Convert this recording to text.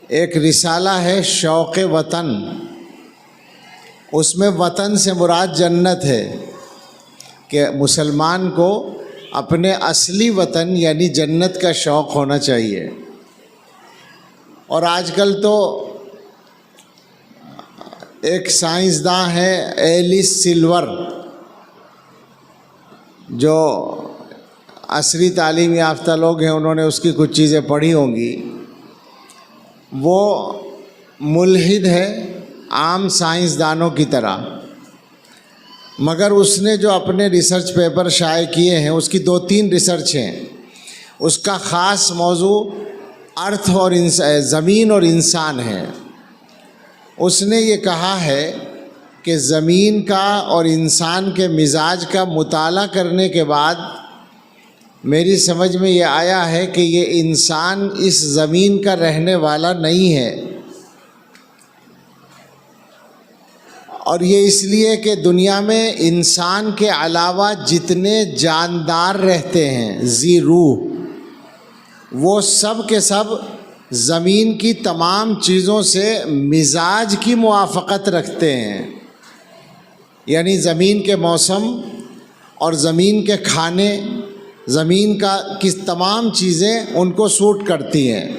ایک رسالہ ہے شوق وطن، اس میں وطن سے مراد جنت ہے کہ مسلمان کو اپنے اصلی وطن یعنی جنت کا شوق ہونا چاہیے۔ اور آج کل تو ایک سائنسداں ہے ایلس سلور، جو عصری تعلیم یافتہ لوگ ہیں، انہوں نے اس کی کچھ چیزیں پڑھی ہوں گی۔ وہ ملحد ہے عام سائنسدانوں کی طرح، مگر اس نے جو اپنے ریسرچ پیپر شائع کیے ہیں، اس کی 2-3 ریسرچ ہیں۔ اس کا خاص موضوع ارتھ اور زمین اور انسان ہے۔ اس نے یہ کہا ہے کہ زمین کا اور انسان کے مزاج کا مطالعہ کرنے کے بعد میری سمجھ میں یہ آیا ہے کہ یہ انسان اس زمین کا رہنے والا نہیں ہے، اور یہ اس لیے کہ دنیا میں انسان کے علاوہ جتنے جاندار رہتے ہیں ذی روح، وہ سب کے سب زمین کی تمام چیزوں سے مزاج کی موافقت رکھتے ہیں، یعنی زمین کے موسم اور زمین کے کھانے، زمین کی تمام چیزیں ان کو سوٹ کرتی ہیں۔